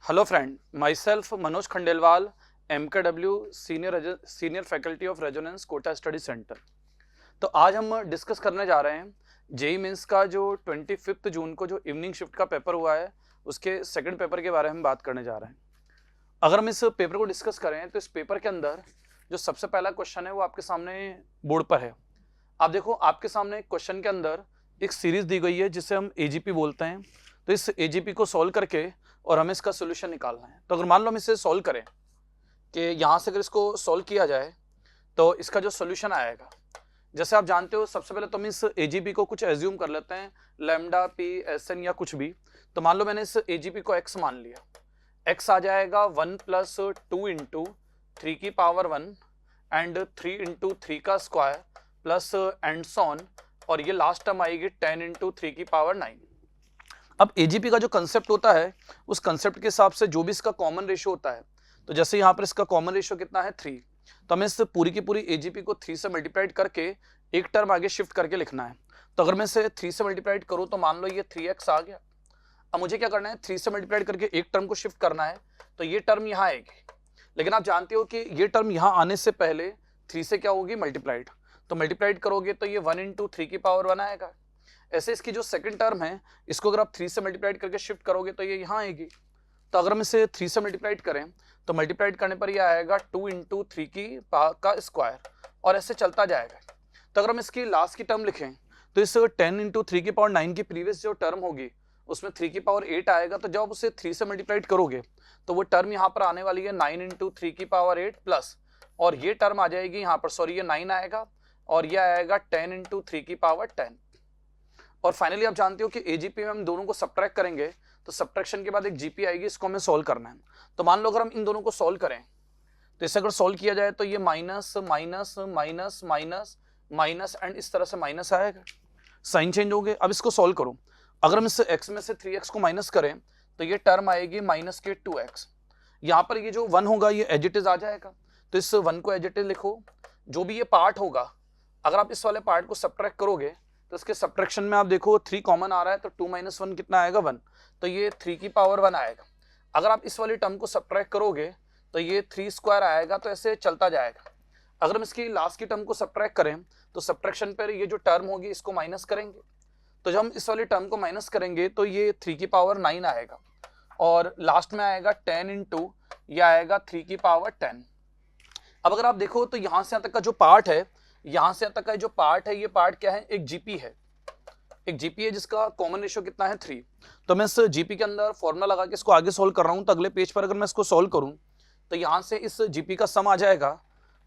Hello friend, myself Manoj Khandelwal, MKW senior faculty of Resonance Kota study centre. तो आज हम discuss करने जा रहे हैं जेई मेंस का जो 25 जून को जो इवनिंग शिफ्ट का पेपर हुआ है उसके सेकंड पेपर के बारे में बात करने जा रहे हैं। अगर हम इस पेपर को डिस्कस करें तो इस पेपर के अंदर जो सबसे पहला क्वेश्चन है वो आपके सामने बोर्ड पर है। आप देखो, आपके सामने क्वेश्चन के अंदर एक सीरीज दी गई है जिसे हम AGP बोलते हैं। तो इस AGP को सॉल्व करके और हमें इसका सोल्यूशन निकालना है। तो अगर मान लो हम इसे सॉल्व करें कि यहाँ से अगर इसको सॉल्व किया जाए तो इसका जो सोल्यूशन आएगा, जैसे आप जानते हो, सबसे पहले तो हम इस AGP को कुछ एज्यूम कर लेते हैं, लैम्डा पी SN या कुछ भी। तो मान लो मैंने इस AGP को x मान लिया, x आ जाएगा 1 + 2 × 3 की पावर 1 एंड 3 × 3 का स्क्वायर प्लस एंड सॉन, और ये लास्ट टर्म आएगी 10 × 3 की पावर 9। अब AGP का जो कंसेप्ट होता है उस कंसेप्ट के हिसाब से जो भी इसका कॉमन रेशियो होता है, तो जैसे यहाँ पर इसका कॉमन रेशियो कितना है 3, तो हमें इस पूरी की पूरी AGP को 3 से मल्टीप्लाइड करके एक टर्म आगे शिफ्ट करके लिखना है। तो अगर मैं इसे 3 से मल्टीप्लाइड करूँ तो मान लो ये 3x आ गया। अब मुझे क्या करना है, 3 से मल्टीप्लाइड करके एक टर्म को शिफ्ट करना है, तो ये टर्म यहाँ आएगी। लेकिन आप जानते हो कि ये टर्म यहाँ आने से पहले 3 से क्या होगी, मल्टीप्लाइड। तो मल्टीप्लाइड करोगे तो ये 1 × 3 की पावर 1 आएगा। ऐसे इसकी जो सेकंड टर्म है इसको अगर आप 3 से मल्टीप्लाइड करके शिफ्ट करोगे तो ये यहाँ आएगी। तो अगर हम इसे 3 से मल्टीप्लाइड करें तो मल्टीप्लाइड करने पर ये आएगा 2 × 3 की का स्क्वायर, और ऐसे चलता जाएगा। तो अगर हम इसकी लास्ट की टर्म लिखें तो इस 10 × 3 की पावर 9 की प्रीवियस जो टर्म होगी उसमें 3 की पावर 8 आएगा। तो जब आप उसे 3 से मल्टीप्लाइड करोगे तो वो टर्म यहाँ पर आने वाली है 9 × 3 की पावर 8 प्लस, और ये टर्म आ जाएगी यहाँ पर, सॉरी, ये 9 आएगा और ये आएगा 10 × 3 की पावर 10। और फाइनली आप जानते हो कि AGP में हम दोनों को सब्ट्रैक्ट करेंगे तो सब्ट्रैक्शन के बाद एक GP आएगी, इसको हमें सॉल्व करना है। तो मान लो अगर हम इन दोनों को सॉल्व करें तो इसे अगर सॉल्व किया जाए तो ये minus minus minus minus minus and इस तरह से माइनस आएगा, साइन चेंज हो गए। अब इसको सॉल्व करो, अगर हम इस x में से 3x को माइनस करें तो ये टर्म आएगी माइनस के 2x। यहाँ पर ये जो 1 होगा ये एज इट इज आ जाएगा, तो इस 1 को एज इट इज लिखो। जो भी ये पार्ट होगा, अगर आप इस वाले पार्ट को सब्ट्रैक्ट करोगे तो इसके सब्ट्रैक्शन में आप देखो 3 कॉमन आ रहा है, तो 2 - 1 कितना आएगा, 1। तो ये 3 की पावर 1 आएगा। अगर आप इस वाली टर्म को सब्ट्रैक्ट करोगे तो ये 3 स्क्वायर आएगा, तो ऐसे चलता जाएगा। अगर हम इसकी लास्ट की टर्म को सब्ट्रैक्ट करें तो सब्ट्रैक्शन पर ये जो टर्म होगी इसको माइनस करेंगे। तो जब हम इस वाली टर्म को माइनस करेंगे तो ये 3 की पावर 9 आएगा, और लास्ट में आएगा 10 × ये आएगा 3 की पावर 10। अब अगर आप देखो तो यहाँ से यहाँ तक का जो पार्ट है, यहाँ से यहाँ तक का जो पार्ट है, ये पार्ट क्या है, एक GP है। एक GP है जिसका कॉमन रेशियो कितना है 3। तो मैं इस GP के अंदर फॉर्मूला लगा के इसको आगे सोल्व कर रहा हूँ। तो अगले पेज पर अगर मैं इसको सोल्व करूँ तो यहाँ से इस GP का सम आ जाएगा।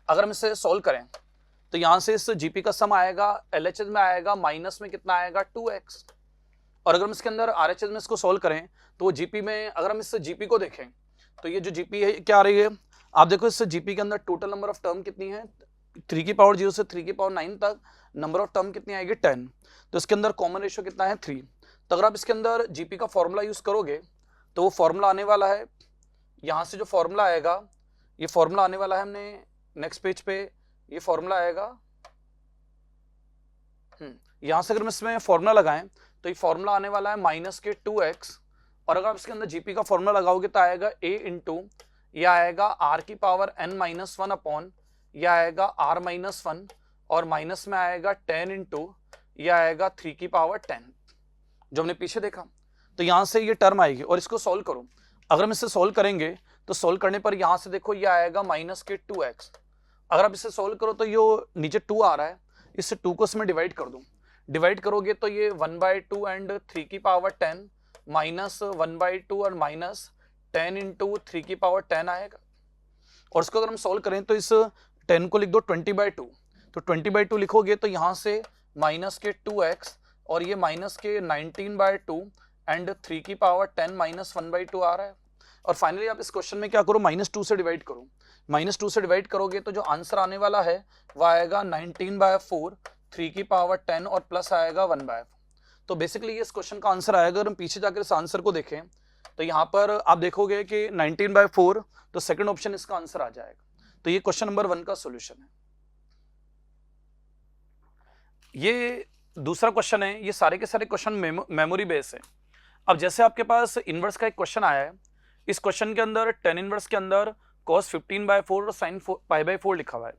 अगर हम इसे सोल्व करें तो यहाँ से इस GP का सम आएगा, LHS में आएगा, माइनस में कितना आएगा, 2x। और अगर हम इसके अंदर RHS में इसको सोल्व करें तो वो GP में, अगर हम इस GP को देखें तो ये जो GP है क्या आ रही है, आप देखो इस GP के अंदर टोटल नंबर ऑफ टर्म कितनी है, 3 की पावर 0 से 3 की पावर 9 तक नंबर ऑफ टर्म कितनी आएगी, 10। तो इसके अंदर कॉमन रेशियो कितना है, 3। तो अगर आप इसके अंदर GP का फॉर्मूला यूज करोगे तो वो फॉर्मूला आने वाला है, यहाँ से जो फॉर्मूला आएगा, ये फॉर्मूला आने वाला है, हमने नेक्स्ट पेज पे ये फॉर्मूला आएगा। यहाँ से अगर हम इसमें फॉर्मूला लगाएं तो ये फॉर्मूला आने वाला है माइनस के 2x, और अगर आप इसके अंदर GP का फॉर्मूला लगाओगे तो आएगा a × ये आएगा r की पावर n-1 अपॉन ये आएगा r-1, और माइनस में आएगा 10 × ये आएगा 3 की पावर 10, जो हमने पीछे देखा। तो यहाँ से ये टर्म आएगी और इसको सॉल्व करो। अगर हम इसे सॉल्व करेंगे तो सॉल्व करने पर यहाँ से देखो ये आएगा माइनस के 2x। अगर आप इसे सॉल्व करो तो ये नीचे 2 आ रहा है, इस 2 को इसमें डिवाइड कर दूं। डिवाइड करोगे तो ये 1/2 एंड 3 की पावर 10 माइनस 1/2 और माइनस 10 × 3 की पावर 10 आएगा। और इसको अगर हम सॉल्व करें तो इस 10 को लिख दो 20/2, तो 20/2 लिखोगे तो यहाँ से माइनस के 2x और ये माइनस के 19/2 एंड 3 की पावर 10 माइनस 1/2 आ रहा है। और फाइनली आप इस क्वेश्चन में क्या करो, -2 से डिवाइड करो। -2 से डिवाइड करोगे तो जो आंसर आने वाला है वो आएगा 19/4, 3 की पावर 10 और प्लस आएगा 1/4। तो बेसिकली ये इस क्वेश्चन का आंसर आएगा। अगर हम पीछे जाकर इस आंसर को देखें तो यहाँ पर आप देखोगे कि 19/4, तो सेकंड ऑप्शन इसका आंसर आ जाएगा। तो ये क्वेश्चन नंबर 1 का सॉल्यूशन है। ये दूसरा क्वेश्चन है, ये सारे के सारे क्वेश्चन मेमोरी बेस है। अब जैसे आपके पास इनवर्स का एक क्वेश्चन आया है, इस क्वेश्चन के अंदर टेन इनवर्स के अंदर cos 15/4 और sin π/4 लिखा हुआ है।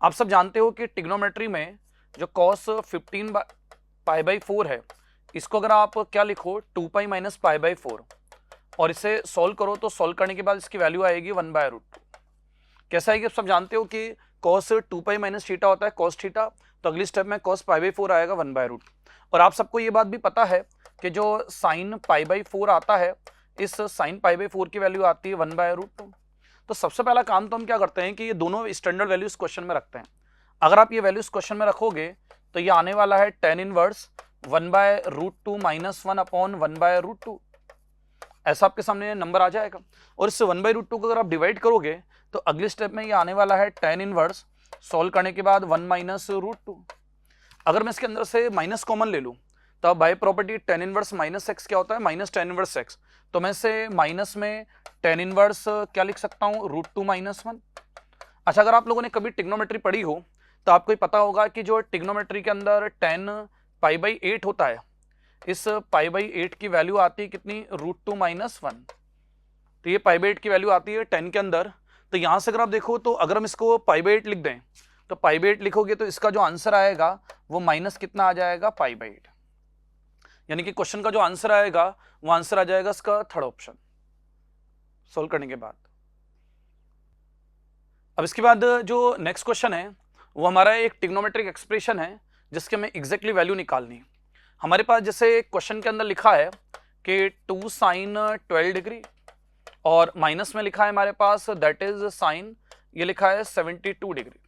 आप सब जानते हो कि ट्रिग्नोमेट्री में जो cos 15/π/4 है, इसको अगर आप क्या लिखो 2π - π/4 और इसे सॉल्व करो तो सॉल्व करने के बाद इसकी वैल्यू आएगी 1/√2। कैसा है कि आप सब जानते हो कि cos 2π - थीटा होता है cos थीटा, तो अगली स्टेप में cos π/4 आएगा 1/√2। और आप सबको ये बात भी पता है कि जो sin π/4 आता है, इस sin π/4 की वैल्यू आती है 1/√2। तो सबसे पहला काम तो हम क्या करते हैं कि ये दोनों स्टैंडर्ड वैल्यू इस क्वेश्चन में रखते हैं। अगर आप ये वैल्यू इस क्वेश्चन में रखोगे तो ये आने वाला है tan इनवर्स 1/√2 - 1 अपॉन 1/√2। ऐसा आपके सामने नंबर आ जाएगा। और इससे 1/√2 को अगर आप डिवाइड करोगे तो अगली स्टेप में ये आने वाला है tan इनवर्स, सॉल्व करने के बाद 1 - √2। अगर मैं इसके अंदर से माइनस कॉमन ले लूं तो by property tan inverse -x क्या होता है, माइनस tan इनवर्स x। तो मैं से माइनस में tan इनवर्स क्या लिख सकता हूं, √2 - 1। अच्छा, अगर आप लोगों ने कभी ट्रिग्नोमेट्री पढ़ी हो तो आपको ही पता होगा कि जो ट्रिग्नोमेट्री के अंदर tan π/8 होता है, इस π/8 की वैल्यू आती है कितनी, √2 - 1। तो ये π/8 की वैल्यू आती है tan के अंदर। तो यहां से अगर आप देखो तो अगर हम इसको π/8 लिख दें तो π/8 लिखोगे तो इसका जो आंसर आएगा वो माइनस कितना आ जाएगा, π/8। यानी कि क्वेश्चन का जो आंसर आएगा वो आंसर आ जाएगा इसका थर्ड ऑप्शन सोल्व करने के बाद। अब इसके बाद जो नेक्स्ट क्वेश्चन है वो हमारा एक ट्रिग्नोमेट्रिक एक्सप्रेशन है जिसके हमें एग्जैक्टली वैल्यू निकालनी है। हमारे पास जैसे क्वेश्चन के अंदर लिखा है कि 2 sin 12 डिग्री और माइनस में लिखा है हमारे पास दैट इज साइन, ये लिखा है 72 डिग्री।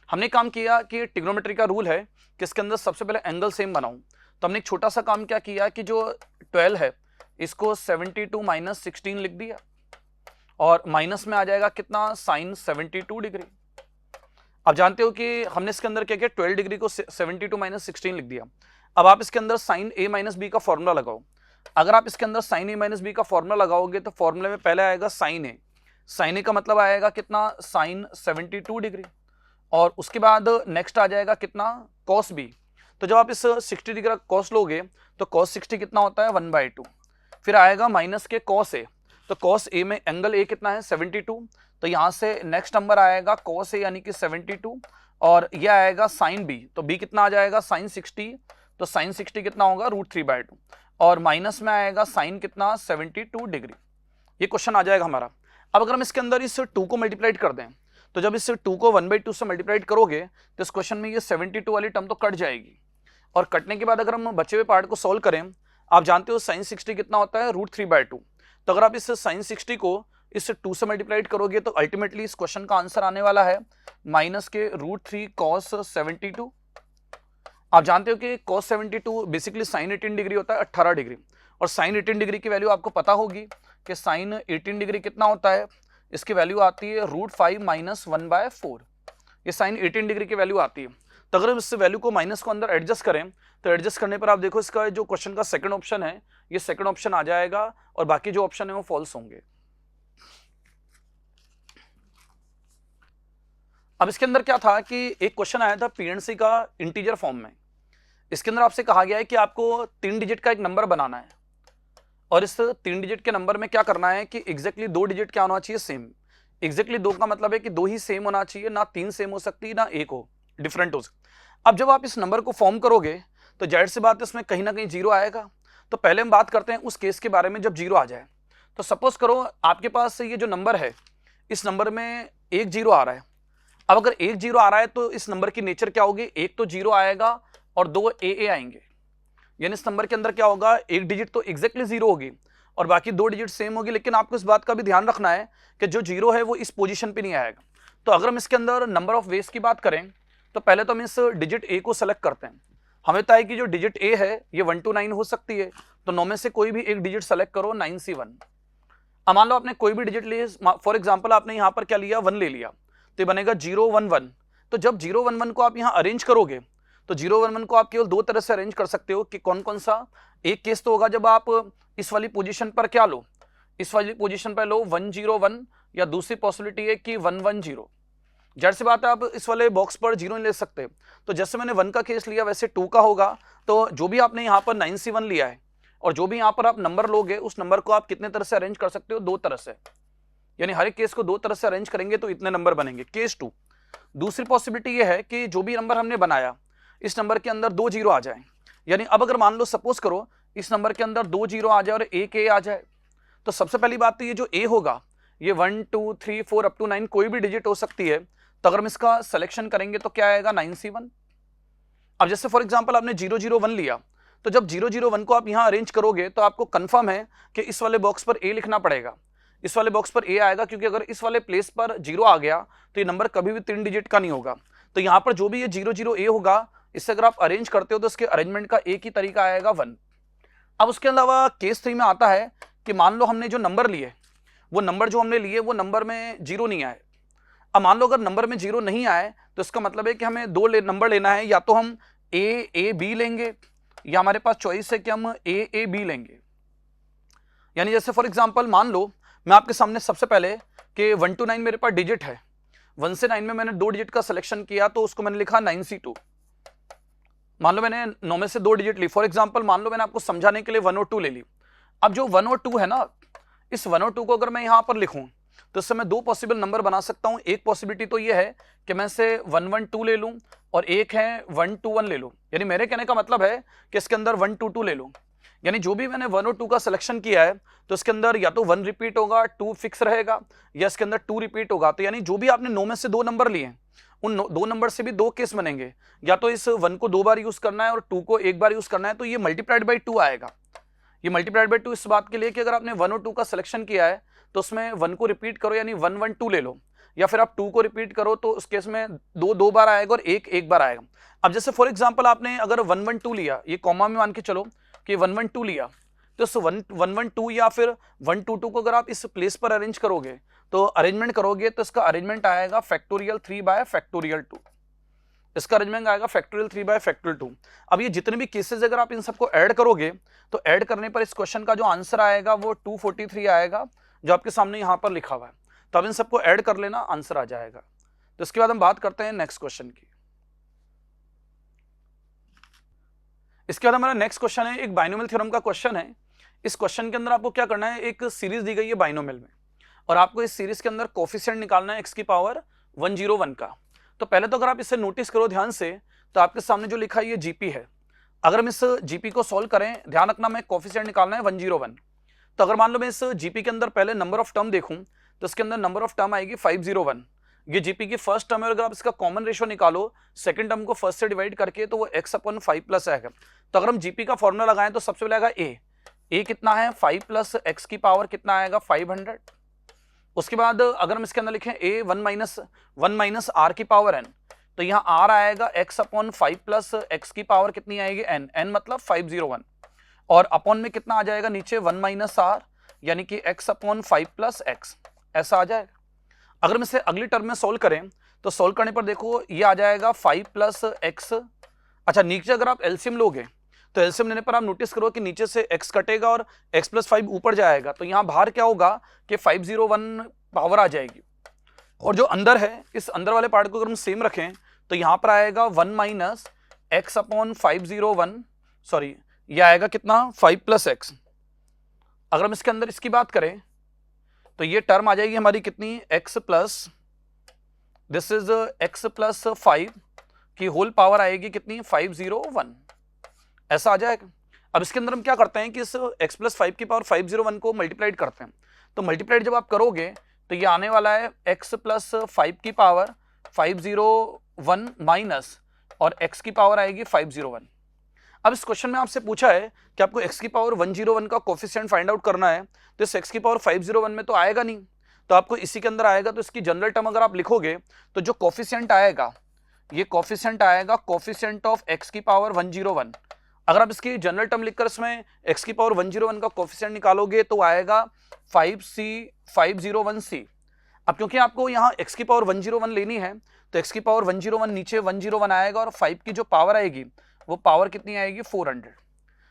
हमने काम किया कि ट्रिग्नोमेट्री का रूल है कि इसके अंदर सबसे पहले एंगल सेम बनाऊं। तो हमने एक छोटा सा काम क्या किया कि जो 12 है इसको 72 - 16 लिख दिया और माइनस में आ जाएगा कितना, साइन 72 डिग्री। आप जानते हो कि हमने इसके अंदर क्या किया, 12 डिग्री को 72 - 16 लिख दिया। अब आप इसके अंदर साइन a - b का फॉर्मूला लगाओ। अगर आप इसके अंदर साइन a - b का फॉर्मूला लगाओगे तो फॉर्मूले में पहले आएगा साइन a। साइन a का मतलब आएगा कितना, साइन 72 डिग्री। और उसके बाद नेक्स्ट आ जाएगा कितना, cos b। तो जब आप इस 60 डिग्री का cos लोगे तो cos 60 कितना होता है, 1/2। फिर आएगा माइनस के cos a। तो cos a में एंगल a कितना है, 72। तो यहां से नेक्स्ट नंबर आएगा cos a यानी कि 72 और यह आएगा साइन b। तो b कितना आ जाएगा, साइन 60। तो साइन 60 कितना होगा, √3/2 और माइनस में आएगा साइन कितना, 72 डिग्री। ये क्वेश्चन आ जाएगा हमारा। अब अगर हम इसके अंदर इस 2 को मल्टीप्लाइड कर दें तो जब इस 2 को 1/2 से मल्टीप्लाइड करोगे तो इस क्वेश्चन में ये 72 वाली टर्म तो कट जाएगी। और कटने के बाद अगर हम बचे हुए पार्ट को सॉल्व करें, आप जानते हो साइन 60 कितना होता है, √3/2। तो अगर आप इस साइन 60 को इस 2 से मल्टीप्लाइड करोगे तो अल्टीमेटली इस क्वेश्चन का आंसर आने वाला है माइनस के √3 cos 72। आप जानते हो कि cos 72 बेसिकली साइन 18 डिग्री होता है, 18 डिग्री। और साइन 18 डिग्री की वैल्यू आपको पता होगी कि साइन 18 डिग्री कितना होता है, इसकी वैल्यू आती है √5 - 1/4। ये साइन 18 डिग्री की वैल्यू आती है। तो अगर इस वैल्यू को माइनस को अंदर एडजस्ट करें तो एडजस्ट करने पर आप देखो इसका जो क्वेश्चन का सेकंड ऑप्शन है ये सेकंड ऑप्शन आ जाएगा और बाकी जो ऑप्शन है वो फॉल्स होंगे। अब इसके अंदर क्या था कि एक क्वेश्चन आया था पीएनसी का इंटीजर फॉर्म में। इसके अंदर आपसे कहा गया है कि आपको 3 डिजिट का एक नंबर बनाना है और इस 3 डिजिट के नंबर में क्या करना है कि एग्जैक्टली 2 डिजिट क्या होना चाहिए, सेम। एग्जैक्टली 2 का मतलब है कि 2 ही सेम होना चाहिए, ना 3 सेम हो सकती ना 1 हो, डिफरेंट हो सकती। अब जब आप इस नंबर को फॉर्म करोगे तो जाहिर सी बात है इसमें कहीं ना कहीं 0 आएगा। तो पहले हम बात करते हैं उस केस के बारे में जब 0 आ जाए। तो सपोज करो आपके पास ये जो नंबर है इस नंबर में 1 0 आ रहा है। अब अगर 1 0 आ रहा है तो इस नंबर की नेचर क्या होगी, एक तो 0 आएगा और 2 AA आएंगे। यानी इस नंबर के अंदर क्या होगा, एक डिजिट तो एग्जैक्टली 0 होगी और बाकी 2 डिजिट सेम होगी। लेकिन आपको इस बात का भी ध्यान रखना है कि जो 0 है वो इस पोजीशन पे नहीं आएगा। तो अगर हम इसके अंदर नंबर ऑफ वेज की बात करें तो पहले तो हम इस डिजिट A को सेलेक्ट करते हैं। हमें पता है कि जो डिजिट A है ये 1 to 9 हो सकती है। तो 9 में से कोई भी एक डिजिट सेलेक्ट करो, 9 से 1। अब मान लो आपने कोई भी डिजिट लिए, फॉर एग्जाम्पल आपने यहाँ पर क्या लिया, 1 ले लिया, तो ये बनेगा 0 1 1। तो जब 0 1 1 को आप यहाँ अरेंज करोगे तो 0 1 1 को आप केवल 2 तरह से अरेंज कर सकते हो कि कौन कौन सा। एक केस तो होगा जब आप इस वाली पोजीशन पर क्या लो, इस वाली पोजीशन पर लो 1 0 1, या दूसरी पॉसिबिलिटी है कि 1 1 0। जाहिर सी बात है आप इस वाले बॉक्स पर 0 नहीं ले सकते। तो जैसे मैंने 1 का केस लिया वैसे 2 का होगा। तो जो भी आपने यहाँ पर 9 से 1 लिया है और जो भी यहाँ पर आप नंबर लोगे उस नंबर को आप कितने तरह से अरेंज कर सकते हो, 2 तरह से, यानी हर एक केस को 2 तरह से अरेंज करेंगे तो इतने नंबर बनेंगे। केस 2, दूसरी पॉसिबिलिटी ये है कि जो भी नंबर हमने बनाया इस नंबर के अंदर 2 जीरो आ जाए, यानी अब अगर मान लो सपोज करो इस नंबर के अंदर 2 जीरो आ जाए और एक ए आ जाए, तो सबसे पहली बात तो ये जो ए होगा ये 1 2 3 4 अप टू 9 कोई भी डिजिट हो सकती है, तो अगर हम इसका सिलेक्शन करेंगे तो क्या आएगा 9C1। अब जैसे फॉर एग्जांपल आपने 001 लिया, तो जब 001 को आप यहां अरेंज करोगे तो आपको कंफर्म है कि इस वाले बॉक्स पर ए लिखना पड़ेगा, इस वाले बॉक्स पर ए आएगा, क्योंकि अगर इस वाले प्लेस पर 0 आ गया तो ये नंबर कभी भी 3 डिजिट का नहीं होगा। तो यहां पर जो भी ये 00 ए होगा, इससे अगर आप अरेंज करते हो तो इसके अरेंजमेंट का एक ही तरीका आएगा 1। अब उसके अलावा केस 3 में आता है कि मान लो हमने जो नंबर लिए वो नंबर जो हमने लिए वो नंबर में 0 नहीं आए। अब मान लो अगर नंबर में 0 नहीं आए तो इसका मतलब है कि हमें 2 नंबर लेना है, या तो हम ए बी लेंगे या हमारे पास चॉइस है कि हम ए बी लेंगे। यानी जैसे फॉर एग्जांपल मान लो मैं आपके सामने सबसे पहले कि 1 to 9 मेरे पास डिजिट है, 1 से 9 में मैंने 2 डिजिट का सिलेक्शन किया तो उसको मैंने लिखा 9C2। मान लो मैंने 9 में से 2 डिजिट ली, फॉर एग्जांपल मान लो मैंने आपको समझाने के लिए 1 और 2 ले ली। अब जो 1 और 2 है ना, इस 1 और 2 को अगर मैं यहां पर लिखूं तो इससे मैं 2 पॉसिबल नंबर बना सकता हूं। एक पॉसिबिलिटी तो ये है कि मैं से 112 ले लूं और एक है 121 ले लूं, यानी मेरे कहने का मतलब है कि इसके अंदर 122 ले लूं, यानी जो भी मैंने 1 और 2 का सिलेक्शन किया है तो इसके अंदर या तो 1 रिपीट होगा, 2 फिक्स रहेगा, या इसके अंदर 2 रिपीट होगा। तो यानी जो भी आपने 9 में से 2 नंबर लिए उन 2 नंबर से भी 2 केस बनेंगे, या तो इस 1 को 2 बार यूज करना है और 2 को 1 बार यूज करना है, तो ये मल्टीप्लाइड बाई 2 आएगा। ये मल्टीप्लाइड बाई 2 इस बात के लिए कि अगर आपने 1 और 2 का सिलेक्शन किया है तो उसमें 1 को रिपीट करो यानी 112 ले लो, या फिर आप 2 को रिपीट करो तो उस केस में 2 बार आएगा और 1 बार आएगा। अब जैसे फॉर एग्जांपल आपने अगर 112 लिया, ये कॉमा में मान के चलो कि 112 लिया, तो इस 112 या फिर 122 को अगर आप इस प्लेस पर अरेंज करोगे तो अरेंजमेंट करोगे तो इसका अरेंजमेंट आएगा फैक्टोरियल 3 बाय फैक्टोरियल 2। इसका अरेंजमेंट आएगा फैक्टोरियल 3 बाय फैक्टोरियल 2। अब ये जितने भी केसेस अगर आप इन सबको ऐड करोगे तो ऐड करने पर इस क्वेश्चन का जो आंसर आएगा वो 243 आएगा, जो आपके सामने यहां पर लिखा हुआ है। तो अब इन सबको ऐड कर लेना, आंसर आ जाएगा। तो इसके बाद हम बात करते हैं नेक्स्ट क्वेश्चन की। इसके बाद हमारा नेक्स्ट क्वेश्चन है एक बाइनोमियल थ्योरम का क्वेश्चन है। इस क्वेश्चन के अंदर आपको क्या करना है, एक सीरीज दी गई है बाइनोमियल में और आपको इस सीरीज के अंदर कोफिशिएंट निकालना है x की पावर 101 का। तो पहले तो अगर आप इसे नोटिस करो ध्यान से तो आपके सामने जो लिखा है ये जीपी है। अगर हम इस जीपी को सॉल्व करें, ध्यान रखना मैं कोफिशिएंट निकालना है 101। तो अगर मान लो मैं इस जीपी के अंदर पहले नंबर ऑफ टर्म देखूं तो इसके अंदर नंबर ऑफ टर्म आएगी 501। ये जीपी की फर्स्ट टर्म है, अगर आप इसका कॉमन रेशियो निकालो सेकंड टर्म को फर्स्ट से डिवाइड करके तो वो x/5 आएगा। तो अगर हम जीपी का फॉर्मूला लगाएं तो सबसे पहले आएगा ए कितना है 5 प्लस x की पावर कितना आएगा 500। उसके बाद अगर हम इसके अंदर लिखें a 1 माइनस r की पावर n, तो यहाँ r आएगा x/5 प्लस x की पावर कितनी आएगी n मतलब 501, और अपॉन में कितना आ जाएगा नीचे 1 माइनस r यानी कि x/5 प्लस x, ऐसा आ जाएगा। अगर हम इसे अगली टर्म में सोल्व करें तो सोल्व करने पर देखो ये आ जाएगा 5 प्लस x। अच्छा, नीचे अगर आप एलसीएम लोगे तो एलसीएम लेने पर आप नोटिस करो कि नीचे से x कटेगा और x प्लस 5 ऊपर जाएगा, तो यहाँ बाहर क्या होगा कि 501 पावर आ जाएगी, और जो अंदर है इस अंदर वाले पार्ट को अगर हम सेम रखें तो यहाँ पर आएगा 1 माइनस x/501, सॉरी ये आएगा कितना 5 प्लस x। अगर हम इसके अंदर इसकी बात करें तो ये टर्म आ जाएगी हमारी कितनी x plus, this is x plus 5 की होल पावर आएगी कितनी 501, ऐसा आ जाएगा। अब इसके अंदर हम क्या करते हैं कि इस x प्लस 5 की पावर 501 को मल्टीप्लाइड करते हैं। तो मल्टीप्लाइड जब आप करोगे तो ये आने वाला है x प्लस 5 की पावर 501 माइनस और x की पावर आएगी 501। अब इस क्वेश्चन में आपसे पूछा है कि आपको x की पावर 101 का कोफिशिएंट फाइंड आउट करना है, तो इस x की पावर 501 में तो आएगा नहीं, तो आपको इसी के अंदर आएगा। तो इसकी जनरल टर्म अगर आप लिखोगे तो जो कोफिशिएंट आएगा ये कोफिशिएंट आएगा कोफिशिएंट ऑफ x की पावर 101। अगर आप इसकी जनरल टर्म लिखकर इसमें x की पावर 101 का कोफिशिएंट निकालोगे तो आएगा 501c। अब क्योंकि आपको यहाँ x की पावर 101 लेनी है तो x की पावर 101 नीचे 101 आएगा और 5 की जो पावर आएगी वो पावर कितनी आएगी 400।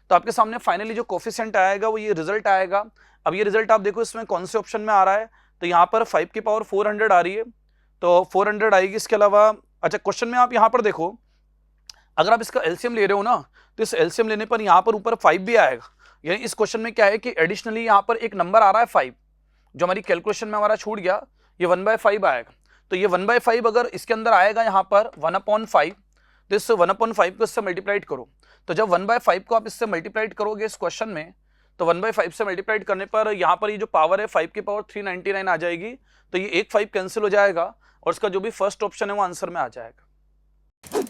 तो आपके सामने फाइनली जो कोफिशिएंट आएगा वो ये रिजल्ट आएगा। अब ये रिजल्ट आप देखो इसमें कौन से ऑप्शन में आ रहा है, तो यहाँ पर 5 की पावर 400 आ रही है, तो 400 आएगी। इसके अलावा अच्छा क्वेश्चन में आप यहाँ पर देखो अगर आप इसका एलसीएम ले रहे हो ना तो इस एलसीएम लेने पर यहाँ पर ऊपर 5 भी आएगा, यानी इस क्वेश्चन में क्या है कि एडिशनली यहाँ पर एक नंबर आ रहा है 5, जो हमारी कैलकुलेशन में हमारा छूट गया, ये 1/5 आएगा। तो ये 1/5 अगर इसके अंदर आएगा यहाँ पर 1/5, तो इससे 1/5 को इससे मल्टीप्लाइड करो। तो जब 1/5 को आप इससे मल्टीप्लाइड करोगे इस क्वेश्चन में, तो 1/5 से मल्टीप्लाइड करने पर यहाँ पर ये जो पावर है 5 की पावर 399 आ जाएगी। तो ये एक 5 कैंसिल हो जाएगा और इसका जो भी फर्स्ट ऑप्शन है वो आंसर में आ जाएगा।